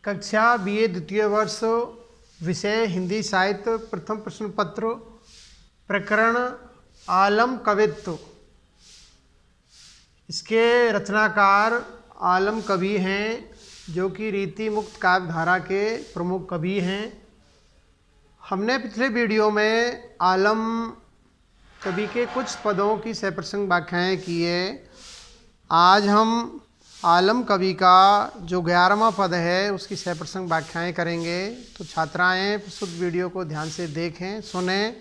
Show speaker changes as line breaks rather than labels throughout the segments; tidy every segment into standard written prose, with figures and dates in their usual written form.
कक्षा बीए द्वितीय वर्ष, विषय हिंदी साहित्य, प्रथम प्रश्न पत्र, प्रकरण आलम कवित्व। इसके रचनाकार आलम कवि हैं, जो कि रीति मुक्त काव्य धारा के प्रमुख कवि हैं। हमने पिछले वीडियो में आलम कवि के कुछ पदों की सप्रसंग व्याख्याएँ की है। आज हम आलम कवि का जो 11वां पद है उसकी सप्रसंग व्याख्याएँ करेंगे। तो छात्राएं प्रस्तुत वीडियो को ध्यान से देखें, सुनें,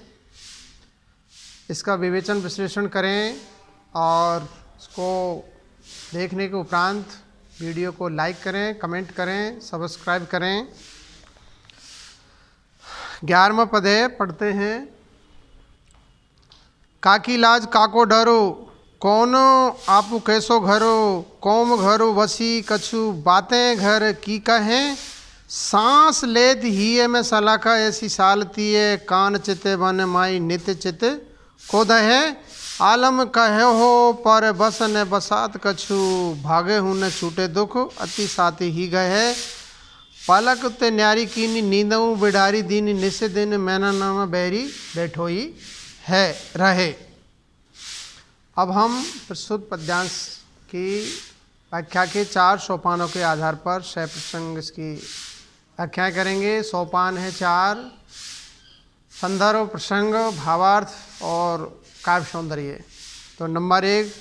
इसका विवेचन विश्लेषण करें और इसको देखने के उपरांत वीडियो को लाइक करें, कमेंट करें, सब्सक्राइब करें। 11वां पद है, पढ़ते हैं। काकी लाज काको डरो, कौन आपू कैसो घरो, कौम घरो वसी कछु बातें घर की कहें, सांस लेत ही में सलाखा ऐसी सालती है, कान चिते बन माई नित्य चित कोद है, आलम कहे हो पर बस न बसात कछु, भागे हूँ न छूटे दुख अति साथी ही गए, पलक ते न्यारी कीनी नींदऊ बिडारी दीनी निस दिन मैना नाम बैरी बैठो ही है रहे। अब हम प्रस्तुत पद्यांश की व्याख्या के 4 सोपानों के आधार पर सप्रसंग इसकी व्याख्या करेंगे। सोपान है 4: संदर्भ, प्रसंग, भावार्थ और काव्य सौंदर्य। तो नंबर 1,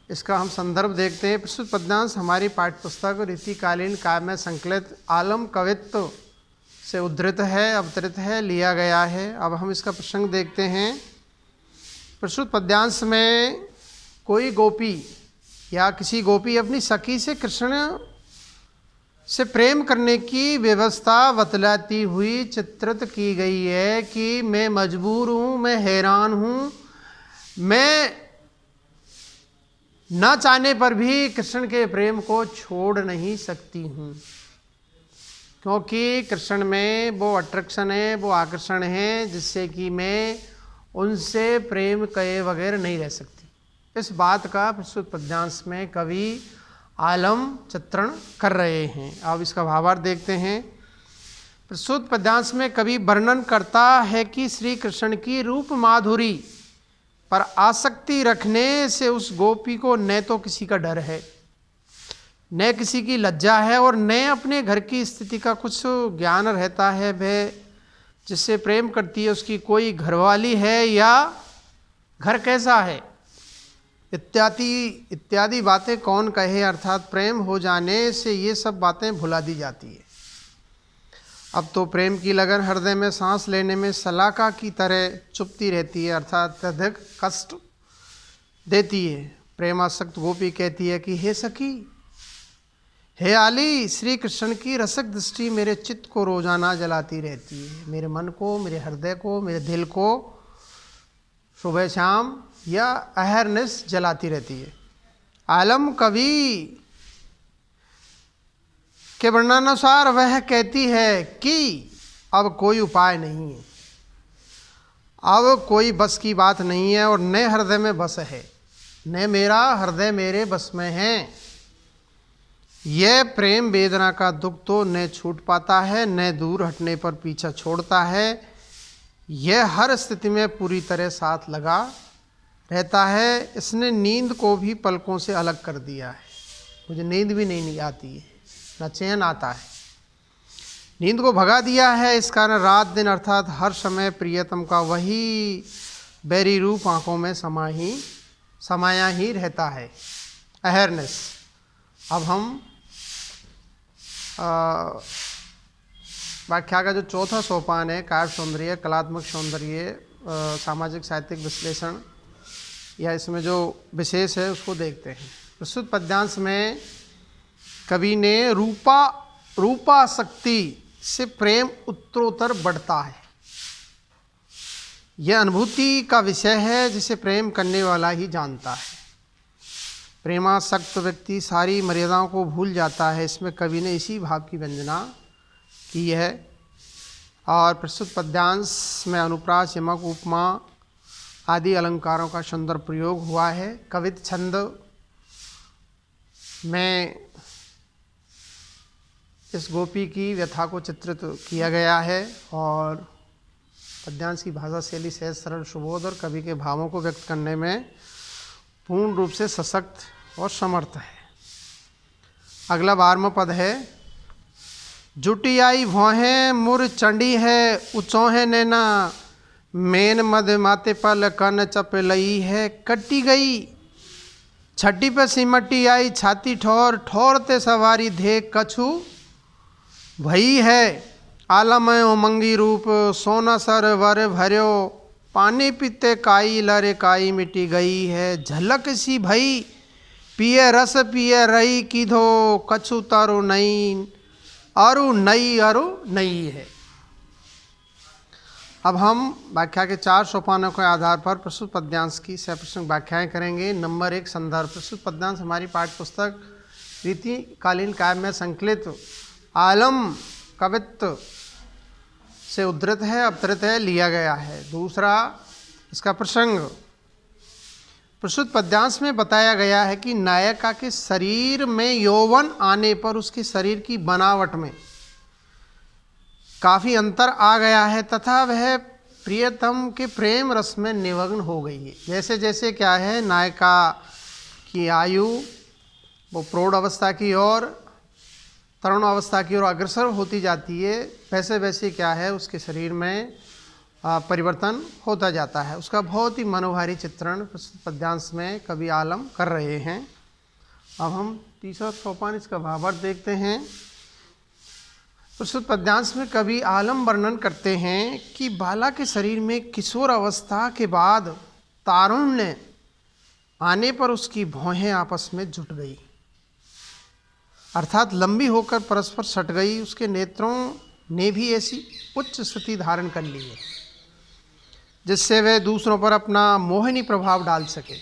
इसका हम संदर्भ देखते हैं। प्रस्तुत पद्यांश हमारी पाठ्यपुस्तक रीतिकालीन काव्य में संकलित आलम कवित्व से उद्धृत है, अवतरित है, लिया गया है। अब हम इसका प्रसंग देखते हैं। प्रस्तुत पद्यांश में कोई गोपी या किसी गोपी अपनी सखी से कृष्ण से प्रेम करने की व्यवस्था बतलाती हुई चित्रित की गई है कि मैं मजबूर हूँ, मैं हैरान हूँ, मैं न चाहने पर भी कृष्ण के प्रेम को छोड़ नहीं सकती हूँ, क्योंकि कृष्ण में वो अट्रैक्शन है, वो आकर्षण है जिससे कि मैं उनसे प्रेम कहे बगैर नहीं रह सकती। इस बात का प्रस्तुत पद्यांश में कवि आलम चित्रण कर रहे हैं। अब इसका भावार्थ देखते हैं। प्रस्तुत पद्यांश में कवि वर्णन करता है कि श्री कृष्ण की रूप माधुरी पर आसक्ति रखने से उस गोपी को न तो किसी का डर है, न किसी की लज्जा है और न अपने घर की स्थिति का कुछ ज्ञान रहता है। वह जिससे प्रेम करती है उसकी कोई घरवाली है या घर कैसा है, इत्यादि बातें कौन कहे, अर्थात प्रेम हो जाने से ये सब बातें भुला दी जाती है। अब तो प्रेम की लगन हृदय में सांस लेने में सलाखा की तरह चुभती रहती है, अर्थात अत्यधिक कष्ट देती है। प्रेमासक्त गोपी कहती है कि हे सखी, हे आली, श्री कृष्ण की रसक दृष्टि मेरे चित्त को रोजाना जलाती रहती है, मेरे मन को, मेरे हृदय को, मेरे दिल को सुबह शाम या अहरनिश जलाती रहती है। आलम कवि के वर्णनानुसार वह कहती है कि अब कोई उपाय नहीं है, अब कोई बस की बात नहीं है और न हृदय में बस है, न मेरा हृदय मेरे बस में है। यह प्रेम वेदना का दुख तो न छूट पाता है, न दूर हटने पर पीछा छोड़ता है। यह हर स्थिति में पूरी तरह साथ लगा रहता है। इसने नींद को भी पलकों से अलग कर दिया है, मुझे नींद भी नहीं आती है, न चैन आता है, नींद को भगा दिया है। इस कारण रात दिन अर्थात हर समय प्रियतम का वही बैरी रूप आँखों में समाया ही रहता है, अहरनेस। अब हम व्याख्या का जो चौथा सोपान है, काव्य सौंदर्य, कलात्मक सौंदर्य, सामाजिक साहित्यिक विश्लेषण, या इसमें जो विशेष है उसको देखते हैं। प्रस्तुत पद्यांश में कवि ने रूपासक्ति से प्रेम उत्तरोत्तर बढ़ता है, यह अनुभूति का विषय है जिसे प्रेम करने वाला ही जानता है। प्रेमासक्त व्यक्ति सारी मर्यादाओं को भूल जाता है। इसमें कवि ने इसी भाव की वंदना की है। और प्रस्तुत पद्यांश में अनुप्रास, यमक, उपमा आदि अलंकारों का सुंदर प्रयोग हुआ है। कवित छंद में इस गोपी की व्यथा को चित्रित किया गया है और पद्यांश की भाषा शैली सहज सरल सुबोध और कवि के भावों को व्यक्त करने में पूर्ण रूप से सशक्त और समर्थ है। अगला 12वां पद है, जुटियाई भौहें मुर चंडी है उचौहे नैना, मेन मद माते पल कन चपलई है कटी गई, छठी पे सिमटी आई छाती ठोर, ठोरते सवारी देख कछु भई है, आलमय उमंगी रूप सोना सर वर भर्यो, पानी पीते काई लरे काई मिटी गई है, झलक सी भई पिए रस पिए रही कीधो, कछु तारो नई अरु नई है। अब हम व्याख्या के 4 सोपानों के आधार पर प्रस्तुत पद्यांश की सप्रसंग व्याख्याएं करेंगे। नंबर 1, संदर्भ। प्रस्तुत पद्यांश हमारी पाठ्य पुस्तक रीतिकालीन काव्य में संकलित आलम कवित्व से उद्धृत है, अवतरित है, लिया गया है। दूसरा, इसका प्रसंग प्रस्तुत पद्यांश में बताया गया है कि नायिका के शरीर में यौवन आने पर उसके शरीर की बनावट में काफ़ी अंतर आ गया है तथा वह प्रियतम के प्रेम रस में निमग्न हो गई है। जैसे जैसे क्या है, नायिका की आयु वो प्रौढ़ अवस्था की ओर, तरुण अवस्था की ओर अग्रसर होती जाती है, वैसे वैसे क्या है उसके शरीर में परिवर्तन होता जाता है। उसका बहुत ही मनोहारी चित्रण प्रस्तुत पद्यांश में कवि आलम कर रहे हैं। अब हम तीसरा सोपान, इसका भावार्थ देखते हैं। प्रस्तुत पद्यांश में कवि आलम वर्णन करते हैं कि बाला के शरीर में किशोर अवस्था के बाद तारुण्य आने पर उसकी भौहें आपस में जुट गई, अर्थात लंबी होकर परस्पर सट गई। उसके नेत्रों ने भी ऐसी उच्च स्थिति धारण कर ली है जिससे वे दूसरों पर अपना मोहिनी प्रभाव डाल सके,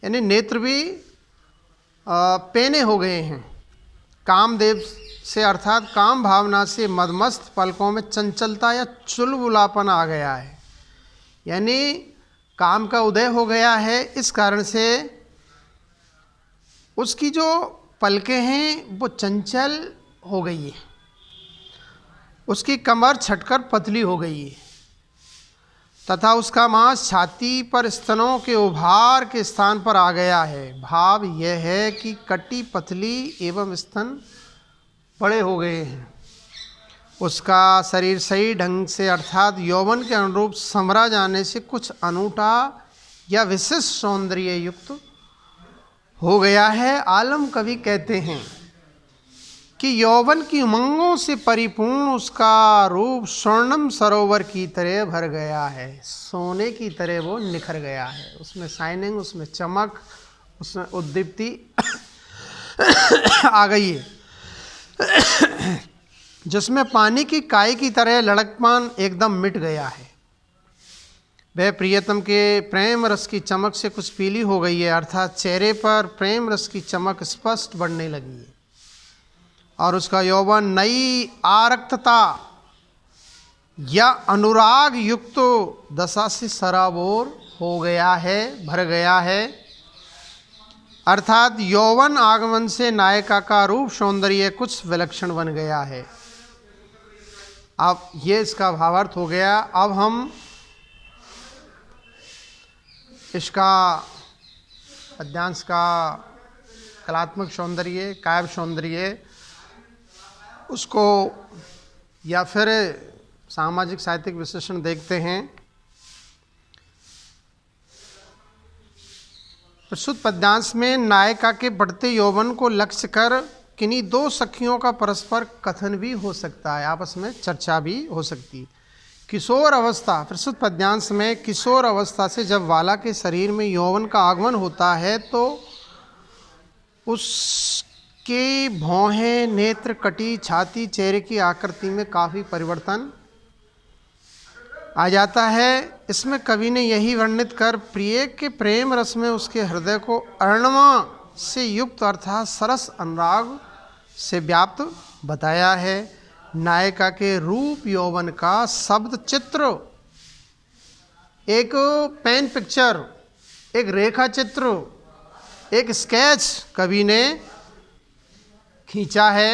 यानी नेत्र भी पेने हो गए हैं। कामदेव से अर्थात काम भावना से मदमस्त पलकों में चंचलता या चुलबुलापन आ गया है, यानी काम का उदय हो गया है। इस कारण से उसकी जो पलकें हैं वो चंचल हो गई है, उसकी कमर छटकर पतली हो गई है तथा उसका मांस छाती पर स्तनों के उभार के स्थान पर आ गया है। भाव यह है कि कटी पतली एवं स्तन बड़े हो गए हैं। उसका शरीर सही ढंग से अर्थात यौवन के अनुरूप संवरा जाने से कुछ अनूठा या विशिष्ट सौंदर्य युक्त हो गया है। आलम कवि कहते हैं कि यौवन की उमंगों से परिपूर्ण उसका रूप स्वर्णम सरोवर की तरह भर गया है, सोने की तरह वो निखर गया है। उसमें शाइनिंग, उसमें चमक, उसमें उद्दीप्ति आ गई है, जिसमें पानी की काई की तरह लड़कपन एकदम मिट गया है। वह प्रियतम के प्रेम रस की चमक से कुछ पीली हो गई है, अर्थात चेहरे पर प्रेम रस की चमक स्पष्ट बढ़ने लगी है और उसका यौवन नई आरक्तता या अनुराग युक्त दशा से सराबोर हो गया है, भर गया है। अर्थात यौवन आगमन से नायिका का रूप सौंदर्य कुछ विलक्षण बन गया है। अब ये इसका भावार्थ हो गया। अब हम इसका पद्यांश का कलात्मक सौंदर्य, काव्य सौंदर्य, उसको या फिर सामाजिक साहित्यिक विश्लेषण देखते हैं। प्रस्तुत पद्यांश में नायिका के बढ़ते यौवन को लक्ष्य कर किन्हीं 2 सखियों का परस्पर कथन भी हो सकता है, आपस में चर्चा भी हो सकती है। किशोर अवस्था, प्रस्तुत पद्यांश में किशोर अवस्था से जब बाला के शरीर में यौवन का आगमन होता है तो उसके भौहें, नेत्र, कटी, छाती, चेहरे की आकृति में काफ़ी परिवर्तन आ जाता है। इसमें कवि ने यही वर्णित कर प्रिय के प्रेम रस में उसके हृदय को अर्णवा से युक्त अर्थात सरस अनुराग से व्याप्त बताया है। नायिका के रूप यौवन का शब्द चित्र, एक पेन पिक्चर, एक रेखा चित्र, एक स्केच कवि ने खींचा है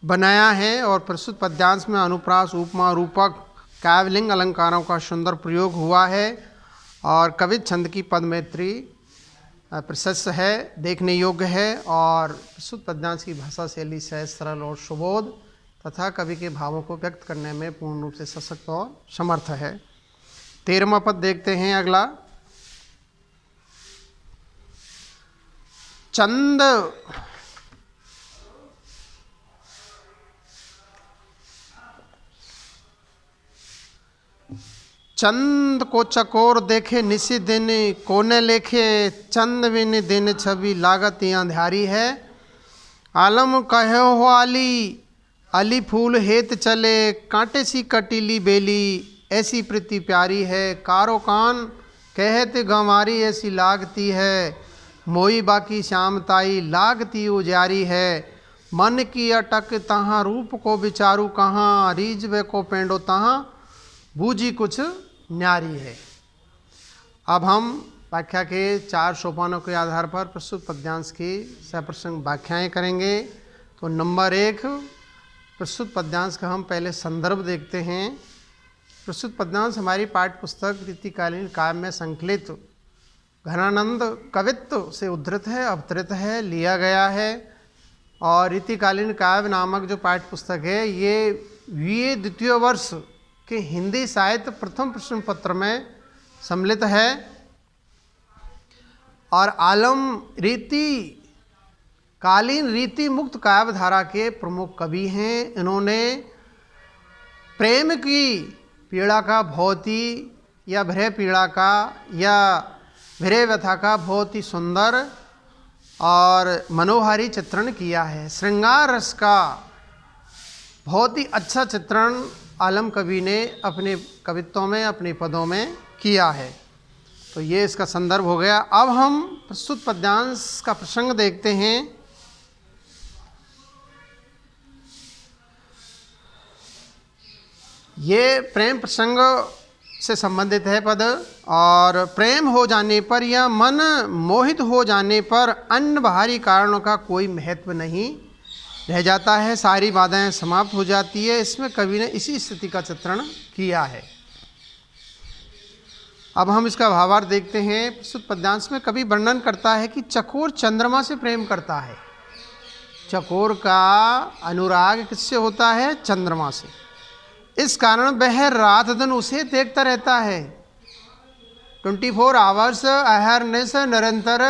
बनाया है और प्रस्तुत पद्यांश में अनुप्रास, उपमा, रूपक, काव्यलिंग अलंकारों का सुंदर प्रयोग हुआ है और कवित छंद की पद मैत्री प्रशस्त है, देखने योग्य है और प्रस्तुत पद्यांश की भाषा शैली सहज, सरल और सुबोध तथा कवि के भावों को व्यक्त करने में पूर्ण रूप से सशक्त और समर्थ है। 13वां पद देखते हैं अगला। चंद चंद को चकोर देखे निसी दिन, कोने लेखे चंद बिन दिन छवि लागत अंधारी है। आलम कहो हो आली, अली फूल हेत चले, कांटे सी कटीली बेली, ऐसी प्रीति प्यारी है। कारो कान कहते गंवारी, ऐसी लागती है, मोई बाकी श्यामताई, लागती उजारी है। मन की अटक तहाँ, रूप को विचारू कहाँ, रीझवे को पेंडो तहाँ, बूझी कुछ न्यारी है। अब हम व्याख्या के 4 सोपानों के आधार पर प्रस्तुत पद्यांश की सप्रसंग व्याख्याएं करेंगे। तो नंबर 1, प्रस्तुत पद्यांश का हम पहले संदर्भ देखते हैं। प्रस्तुत पद्यांश हमारी पाठ्य पुस्तक रीतिकालीन काव्य में संकलित घनानंद कवित्व से उद्धृत है, अवतरित है, लिया गया है। और रीतिकालीन काव्य नामक जो पाठ्य पुस्तक है ये बीए द्वितीय वर्ष के हिंदी साहित्य प्रथम प्रश्न पत्र में सम्मिलित है। और आलम कालीन रीति मुक्त काव्य धारा के प्रमुख कवि हैं। इन्होंने प्रेम की पीड़ा का बहुत ही, या भ्रय पीड़ा का, या भ्रय व्यथा का बहुत ही सुंदर और मनोहारी चित्रण किया है। श्रृंगार रस का बहुत ही अच्छा चित्रण आलम कवि ने अपने कवित्वों में, अपने पदों में किया है। तो ये इसका संदर्भ हो गया। अब हम प्रस्तुत पद्यांश का प्रसंग देखते हैं। ये प्रेम प्रसंग से संबंधित है पद। और प्रेम हो जाने पर या मन मोहित हो जाने पर अन्य बाहरी कारणों का कोई महत्व नहीं रह जाता है, सारी बाधाएं समाप्त हो जाती है। इसमें कवि ने इसी स्थिति का चित्रण किया है। अब हम इसका भावार्थ देखते हैं। प्रस्तुत पद्यांश में कवि वर्णन करता है कि चकोर चंद्रमा से प्रेम करता है। चकोर का अनुराग किससे होता है? चंद्रमा से। इस कारण वह रात दिन उसे देखता रहता है। 24 आवर्स अहरनिश निरंतर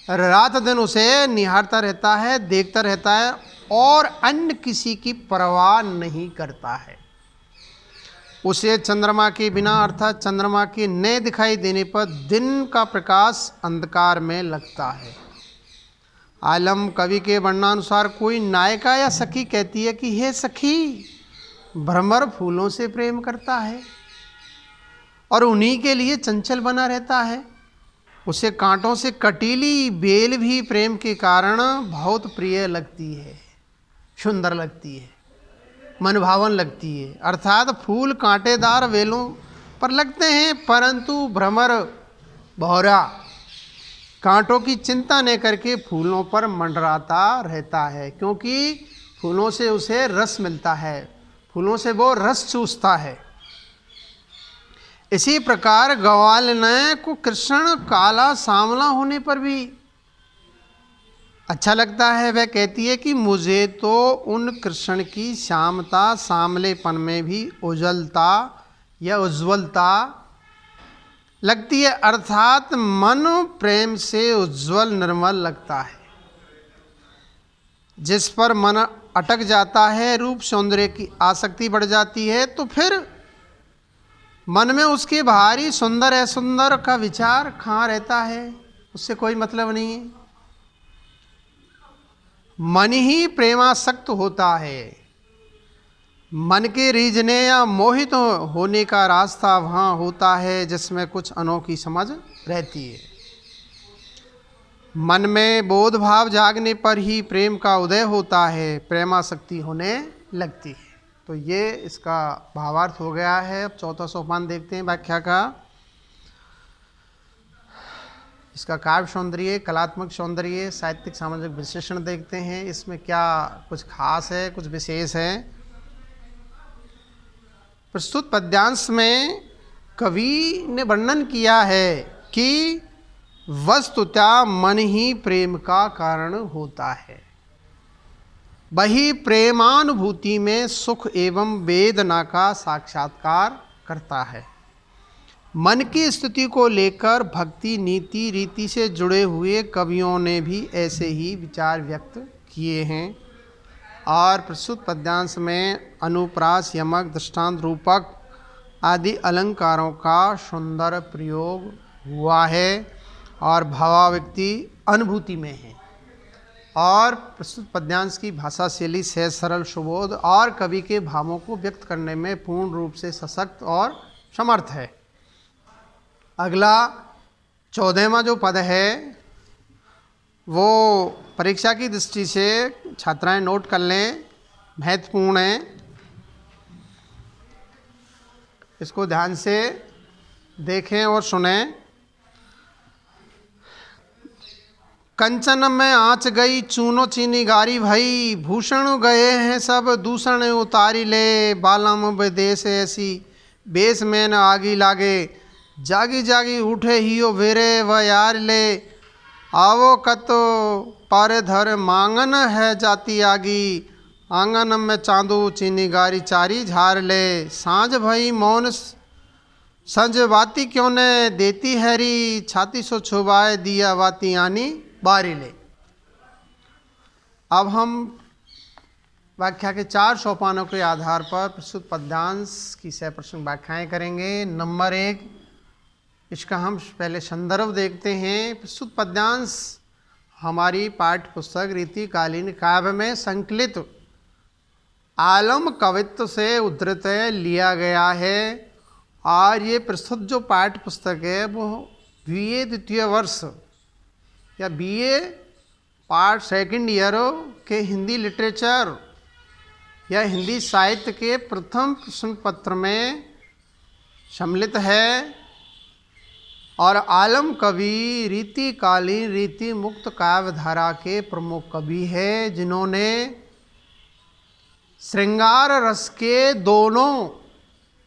रात दिन उसे निहारता रहता है, देखता रहता है और अन्य किसी की परवाह नहीं करता है। उसे चंद्रमा के बिना अर्थात चंद्रमा के न दिखाई देने पर दिन का प्रकाश अंधकार में लगता है। आलम कवि के वर्णनानुसार कोई नायिका या सखी कहती है कि हे सखी, भ्रमर फूलों से प्रेम करता है और उन्हीं के लिए चंचल बना रहता है। उसे कांटों से कटीली बेल भी प्रेम के कारण बहुत प्रिय लगती है, सुंदर लगती है, मनभावन लगती है। अर्थात फूल कांटेदार बेलों पर लगते हैं, परंतु भ्रमर भौरा कांटों की चिंता न करके फूलों पर मंडराता रहता है, क्योंकि फूलों से उसे रस मिलता है, फूलों से वो रस चूसता है। इसी प्रकार ग्वाल ने को कृष्ण काला सांवला होने पर भी अच्छा लगता है। वह कहती है कि मुझे तो उन कृष्ण की श्यामता, सांवलेपन में भी उज्ज्वलता या उज्ज्वलता लगती है। अर्थात मन प्रेम से उज्ज्वल निर्मल लगता है। जिस पर मन अटक जाता है, रूप सौंदर्य की आसक्ति बढ़ जाती है, तो फिर मन में उसके भारी सुंदर असुंदर का विचार कहाँ रहता है, उससे कोई मतलब नहीं है। मन ही प्रेमासक्त होता है। मन के रीझने या मोहित होने का रास्ता वहाँ होता है जिसमें कुछ अनोखी समझ रहती है। मन में बोध भाव जागने पर ही प्रेम का उदय होता है, प्रेमासक्ति होने लगती है। तो ये इसका भावार्थ हो गया है। अब चौथा सोपान देखते हैं व्याख्या का। इसका काव्य सौंदर्य, कलात्मक सौंदर्य, साहित्यिक सामाजिक विश्लेषण देखते हैं। इसमें क्या कुछ खास है, कुछ विशेष है। प्रस्तुत पद्यांश में कवि ने वर्णन किया है कि वस्तुतः मन ही प्रेम का कारण होता है। वही प्रेमानुभूति में सुख एवं वेदना का साक्षात्कार करता है। मन की स्थिति को लेकर भक्ति, नीति, रीति से जुड़े हुए कवियों ने भी ऐसे ही विचार व्यक्त किए हैं। और प्रस्तुत पद्यांश में अनुप्रास, यमक, दृष्टांत, रूपक आदि अलंकारों का सुंदर प्रयोग हुआ है और भावाव्यक्ति अनुभूति में है। और प्रस्तुत पद्यांश की भाषा शैली सहज, सरल, सुबोध और कवि के भावों को व्यक्त करने में पूर्ण रूप से सशक्त और समर्थ है। अगला 14वां जो पद है वो परीक्षा की दृष्टि से छात्राएं नोट कर लें, महत्वपूर्ण है, इसको ध्यान से देखें और सुनें। कंचन में आँच गई, चूनो चीनी गारी भई, भूषण गए हैं सब दूषण उतारी ले, बालम विदेश ऐसी बेस में न आगी लागे, जागी जागी उठे हियो वेरे व यार ले, आवो कतो पर धर मांगन है जाती आगी, आंगन में चांदू चीनी गारी चारी झार ले, सांझ भई मौन संज बाती क्यों ने देती हैरी, छाती सो छुबाए दिया वाती आनी बारी ले। अब हम व्याख्या के 4 सोपानों के आधार पर प्रस्तुत पद्यांश की सप्रश्न व्याख्याएं करेंगे। नंबर 1, इसका हम पहले संदर्भ देखते हैं। प्रस्तुत पद्यांश हमारी पाठ्य पुस्तक रीतिकालीन काव्य में संकलित आलम कवित्व से उद्धृत लिया गया है। और ये प्रस्तुत जो पाठ्य पुस्तक है वो BA द्वितीय वर्ष या BA पार्ट 2nd ईयर के हिंदी लिटरेचर या हिंदी साहित्य के प्रथम प्रश्न पत्र में सम्मिलित है। और आलम कवि रीतिकालीन रीति मुक्त काव्य धारा के प्रमुख कवि है, जिन्होंने श्रृंगार रस के दोनों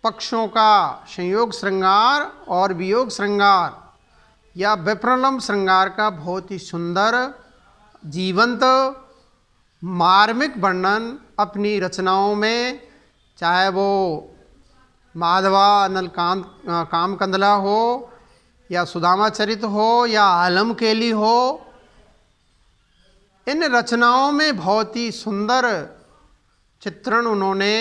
पक्षों का, संयोग श्रृंगार और वियोग श्रृंगार या विप्रलम्ब श्रृंगार का बहुत ही सुंदर, जीवंत, मार्मिक वर्णन अपनी रचनाओं में, चाहे वो माधवा नलकांत कामकंदला हो या सुदामा चरित हो या आलम केली हो, इन रचनाओं में बहुत ही सुंदर चित्रण उन्होंने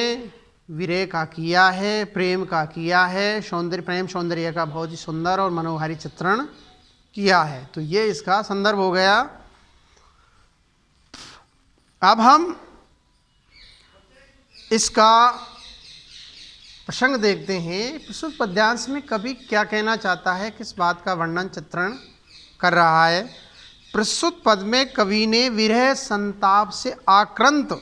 विरह का किया है, प्रेम का किया है, सौंदर्य, प्रेम सौंदर्य का बहुत ही सुंदर और मनोहारी चित्रण किया है। तो ये इसका संदर्भ हो गया। अब हम इसका प्रसंग देखते हैं। प्रस्तुत पद्यांश में कवि क्या कहना चाहता है, किस बात का वर्णन चित्रण कर रहा है। प्रस्तुत पद में कवि ने विरह संताप से आक्रांत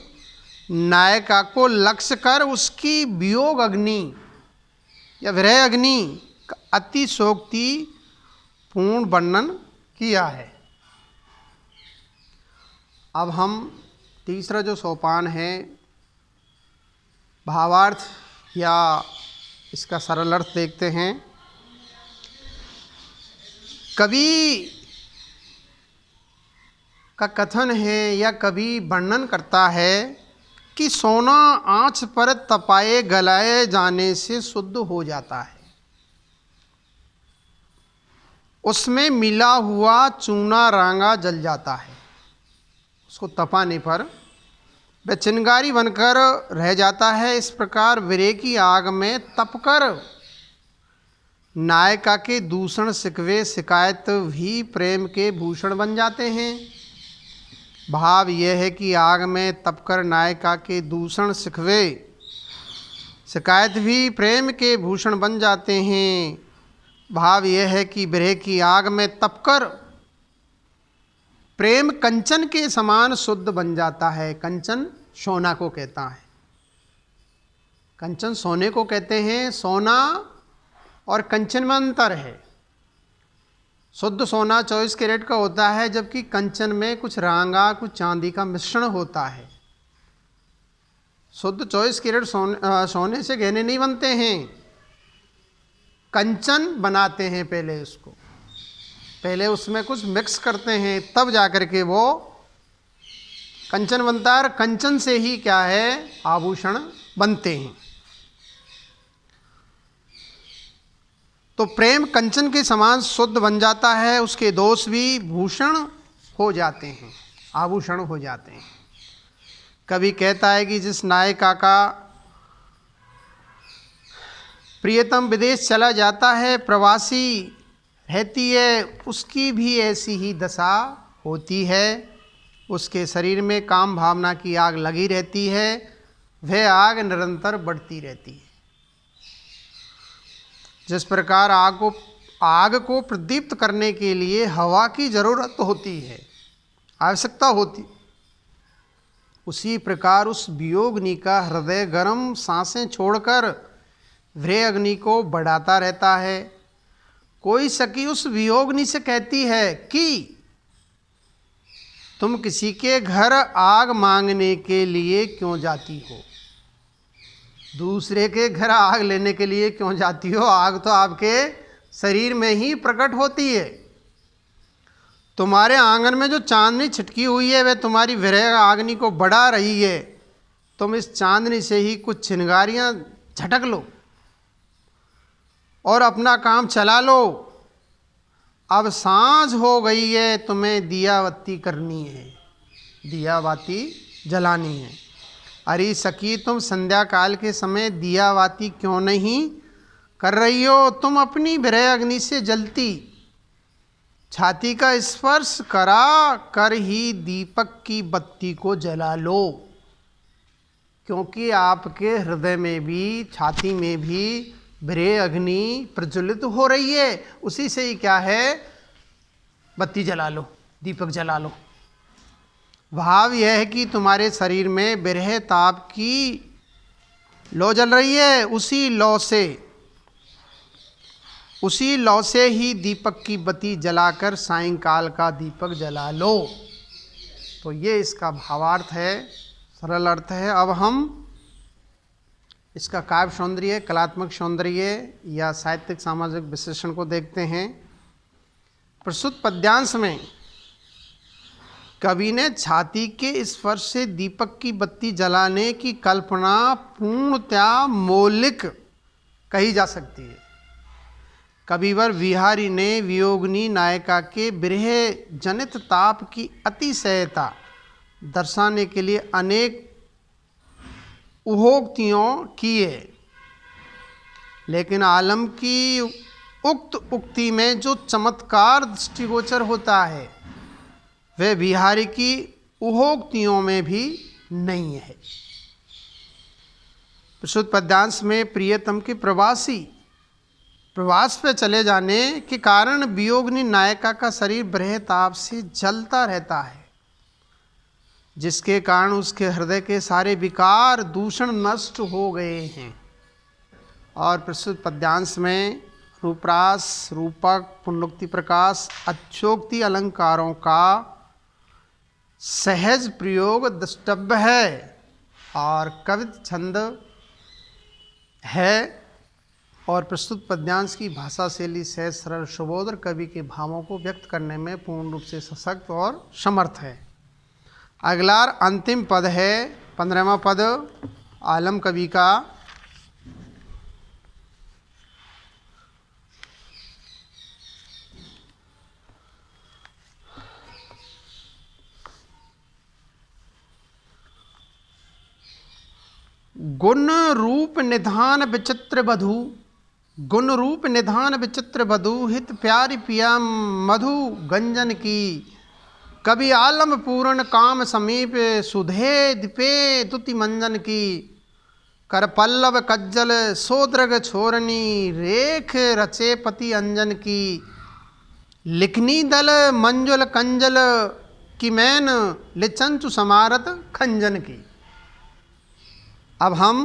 नायिका को लक्ष्य कर उसकी वियोग अग्नि या विरह अग्नि का अतिशोक्ति पूर्ण वर्णन किया है। अब हम तीसरा जो सोपान है, भावार्थ या इसका सरल अर्थ देखते हैं। कवि का कथन है या कवि वर्णन करता है कि सोना आँच पर तपाए गलाए जाने से शुद्ध हो जाता है, उसमें मिला हुआ चूना रांगा जल जाता है, उसको तपाने पर वह चिंगारी बनकर रह जाता है। इस प्रकार विरह की आग में तपकर नायिका के दूषण, शिकवे, शिकायत भी प्रेम के भूषण बन जाते हैं। भाव यह है कि आग में तपकर नायिका के दूषण, शिकवे, शिकायत भी प्रेम के भूषण बन जाते हैं। भाव यह है कि विरह की आग में तपकर प्रेम कंचन के समान शुद्ध बन जाता है। कंचन सोना को कहता है, कंचन सोने को कहते हैं। सोना और कंचन में अंतर है। शुद्ध सोना 24 कैरेट का होता है, जबकि कंचन में कुछ रांगा कुछ चांदी का मिश्रण होता है। शुद्ध 24 कैरेट सोने से गहने नहीं बनते हैं, कंचन बनाते हैं। पहले उसमें कुछ मिक्स करते हैं, तब जाकर के वो कंचन बनता है, और कंचन से ही क्या है, आभूषण बनते हैं। तो प्रेम कंचन के समान शुद्ध बन जाता है, उसके दोष भी भूषण हो जाते हैं, आभूषण हो जाते हैं। कवि कहता है कि जिस नायिका का प्रियतम विदेश चला जाता है, प्रवासी रहती है, उसकी भी ऐसी ही दशा होती है। उसके शरीर में काम भावना की आग लगी रहती है, वह आग निरंतर बढ़ती रहती है। जिस प्रकार आग को प्रदीप्त करने के लिए हवा की जरूरत होती है, आवश्यकता होती, उसी प्रकार उस वियोगनी का हृदय गर्म सांसें छोड़कर वृह अग्नि को बढ़ाता रहता है। कोई सखी उस वियोगनी से कहती है कि तुम किसी के घर आग मांगने के लिए क्यों जाती हो, दूसरे के घर आग लेने के लिए क्यों जाती हो, आग तो आपके शरीर में ही प्रकट होती है। तुम्हारे आंगन में जो चांदनी छिटकी हुई है, वह तुम्हारी विरह अग्नि को बढ़ा रही है। तुम इस चांदनी से ही कुछ चिंगारियां झटक लो और अपना काम चला लो। अब सांझ हो गई है, तुम्हें दिया बत्ती करनी है, दिया बाती जलानी है। अरे सखी, तुम संध्या काल के समय दिया बाती क्यों नहीं कर रही हो? तुम अपनी विरह अग्नि से जलती छाती का स्पर्श करा कर ही दीपक की बत्ती को जला लो, क्योंकि आपके हृदय में भी, छाती में भी विरह अग्नि प्रज्वलित हो रही है। उसी से ही क्या है, बत्ती जला लो, दीपक जला लो। भाव यह है कि तुम्हारे शरीर में विरह ताप की लौ जल रही है, उसी लौ से ही दीपक की बत्ती जलाकर सायंकाल का दीपक जला लो। तो ये इसका भावार्थ है, सरल अर्थ है। अब हम इसका काव्य सौंदर्य, कलात्मक सौंदर्य या साहित्यिक सामाजिक विश्लेषण को देखते हैं। प्रस्तुत पद्यांश में कवि ने छाती के स्पर्श से दीपक की बत्ती जलाने की कल्पना पूर्णतया मौलिक कही जा सकती है। कविवर बिहारी ने वियोगिनी नायिका के विरह जनित ताप की अतिशयता दर्शाने के लिए अनेक उहोक्तियों की है, लेकिन आलम की उक्त उक्ति में जो चमत्कार दृष्टिगोचर होता है, वह बिहारी की उहोक्तियों में भी नहीं है। प्रस्तुत पद्यांश में प्रियतम के प्रवास पे चले जाने के कारण वियोगिनी नायिका का शरीर विरह ताप से जलता रहता है, जिसके कारण उसके हृदय के सारे विकार दूषण नष्ट हो गए हैं। और प्रस्तुत पद्यांश में रूपरास, रूपक, पुनरुक्ति प्रकाश, अच्छोक्ति अलंकारों का सहज प्रयोग द्रष्टव्य है और कवित छंद है। और प्रस्तुत पद्यांश की भाषा शैली सहज, सरल, सुबोध और कवि के भावों को व्यक्त करने में पूर्ण रूप से सशक्त और समर्थ है। अगला अंतिम पद है 15वां पद आलम कवि का। गुण रूप निधान विचित्र वधू, गुण रूप निधान विचित्र वधू, हित प्यारी पिया मधु गंजन की। कवि आलम पूर्ण काम समीप, सुधे दिपे दुति मंजन की। कर पल्लव कज्जल सोद्रग छोरनी, रेख रचे पति अंजन की। लिखनी दल मंजुल कंजल की मैन, लिचंचु समारत खंजन की। अब हम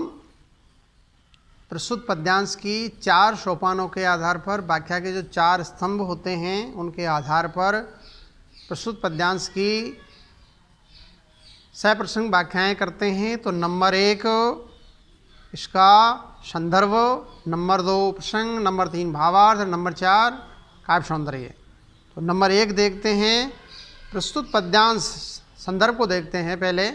प्रस्तुत पद्यांश की 4 सोपानों के आधार पर, व्याख्या के जो 4 स्तंभ होते हैं उनके आधार पर प्रस्तुत पद्यांश की सप्रसंग व्याख्याएं करते हैं। तो नंबर 1 इसका संदर्भ, नंबर 2 प्रसंग, नंबर 3 भावार्थ, नंबर 4 काव्य सौंदर्य। तो नंबर 1 देखते हैं, प्रस्तुत पद्यांश संदर्भ को देखते हैं पहले।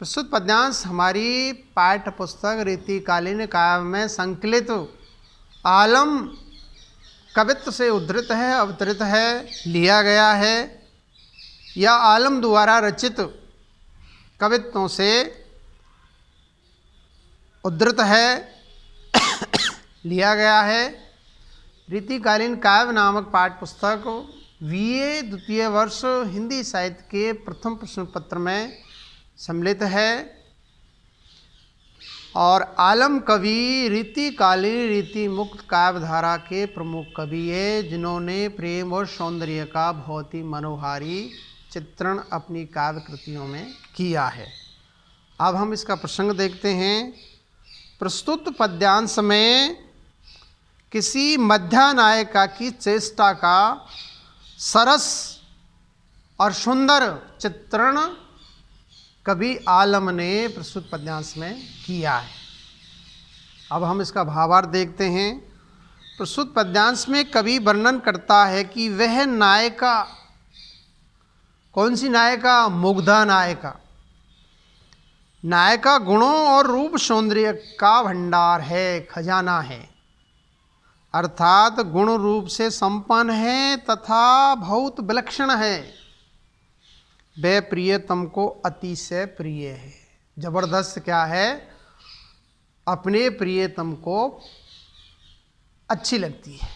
प्रस्तुत पद्यांश हमारी पाठ्य पुस्तक रीतिकालीन काव्य में संकलित आलम कवित्व से उद्धृत है, अवतरित है, लिया गया है, या आलम द्वारा रचित कवित्वों से उद्धृत है, लिया गया है। रीतिकालीन काव्य नामक पाठ्य पुस्तक बीए द्वितीय वर्ष हिंदी साहित्य के प्रथम प्रश्न पत्र में सम्मिलित है। और आलम कवि रीतिकालीन रीति मुक्त काव्य धारा के प्रमुख कवि है, जिन्होंने प्रेम और सौंदर्य का बहुत ही मनोहारी चित्रण अपनी काव्य कृतियों में किया है। अब हम इसका प्रसंग देखते हैं। प्रस्तुत पद्यांश में किसी मध्य नायिका की चेष्टा का सरस और सुंदर चित्रण कवि आलम ने प्रस्तुत पद्यांश में किया है। अब हम इसका भावार्थ देखते हैं। प्रस्तुत पद्यांश में कवि वर्णन करता है कि वह नायिका, कौन सी नायिका? मुग्धा नायिका। नायिका गुणों और रूप सौंदर्य का भंडार है, खजाना है, अर्थात गुण रूप से संपन्न है तथा बहुत विलक्षण है। वह प्रियतम को अतिशय प्रिय है। जबरदस्त क्या है? अपने प्रियतम को अच्छी लगती है,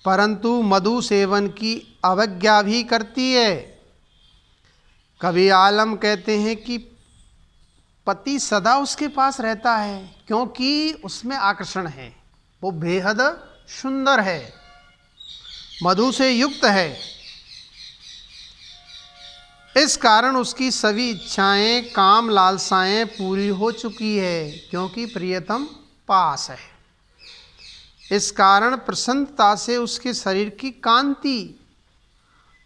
परंतु मधु सेवन की अवज्ञा भी करती है। कवि आलम कहते हैं कि पति सदा उसके पास रहता है क्योंकि उसमें आकर्षण है, वो बेहद सुंदर है, मधु से युक्त है। इस कारण उसकी सभी इच्छाएं, काम, लालसाएं पूरी हो चुकी है क्योंकि प्रियतम पास है। इस कारण प्रसन्नता से उसके शरीर की कांति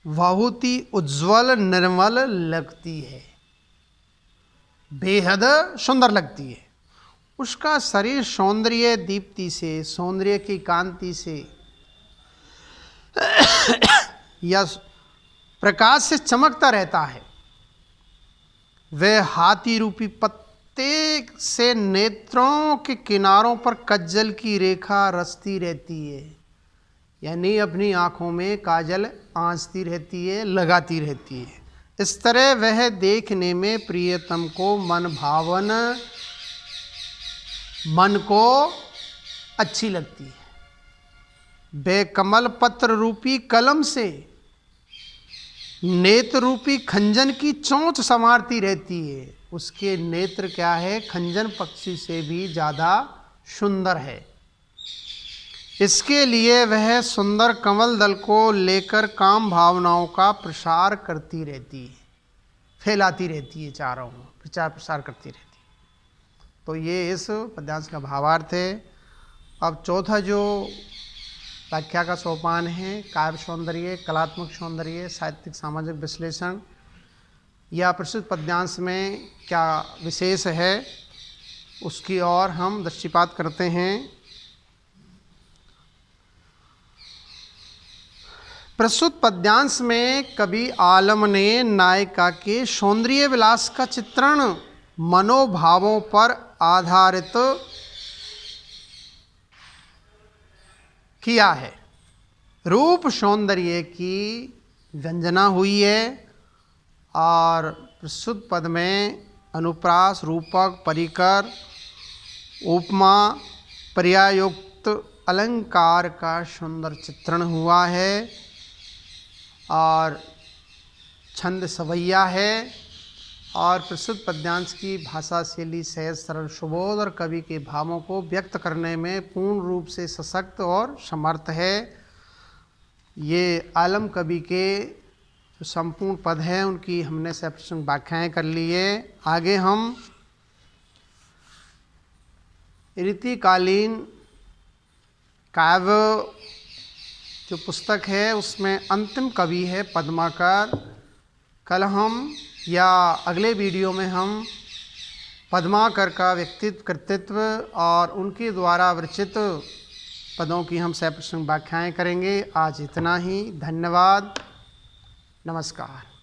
बहुत ही उज्ज्वल निर्मल लगती है, बेहद सुंदर लगती है। उसका शरीर सौंदर्य दीप्ति से, सौंदर्य की कांति से या प्रकाश से चमकता रहता है। वह हाथी रूपी पत्ते से नेत्रों के किनारों पर कज्जल की रेखा रचती रहती है, यानी अपनी आँखों में काजल आंचती रहती है, लगाती रहती है। इस तरह वह देखने में प्रियतम को मन भावन, मन को अच्छी लगती है। वह कमल पत्र रूपी कलम से नेत्र रूपी खंजन की चोंच संवारती रहती है। उसके नेत्र क्या है? खंजन पक्षी से भी ज़्यादा सुंदर है। इसके लिए वह सुंदर कमल दल को लेकर काम भावनाओं का प्रसार करती रहती है, फैलाती रहती है, चारों प्रचार प्रसार करती रहती है। तो ये इस पद्यांश का भावार्थ है। अब चौथा जो व्याख्या का सोपान है, काव्य सौंदर्य, कलात्मक सौंदर्य, साहित्यिक सामाजिक विश्लेषण, या प्रस्तुत पद्यांश में क्या विशेष है उसकी ओर हम दृष्टिपात करते हैं। प्रस्तुत पद्यांश में कवि आलम ने नायिका के सौंदर्य विलास का चित्रण मनोभावों पर आधारित किया है। रूप सौंदर्य की व्यंजना हुई है और प्रस्तुत पद में अनुप्रास, रूपक, परिकर, उपमा, पर्यायोक्त अलंकार का सुंदर चित्रण हुआ है और छंद सवैया है। और प्रस्तुत पद्यांश की भाषा शैली सहज, सरल, सुबोध और कवि के भावों को व्यक्त करने में पूर्ण रूप से सशक्त और समर्थ है। ये आलम कवि के जो संपूर्ण पद हैं उनकी हमने सप्रसंग व्याख्याएं कर ली है। आगे हम रीतिकालीन काव्य जो पुस्तक है उसमें अंतिम कवि है पद्माकर। कल हम या अगले वीडियो में हम पद्माकर का व्यक्तित्व, कृतित्व और उनके द्वारा विरचित पदों की हम सप्रसंग व्याख्याएं करेंगे। आज इतना ही। धन्यवाद। नमस्कार।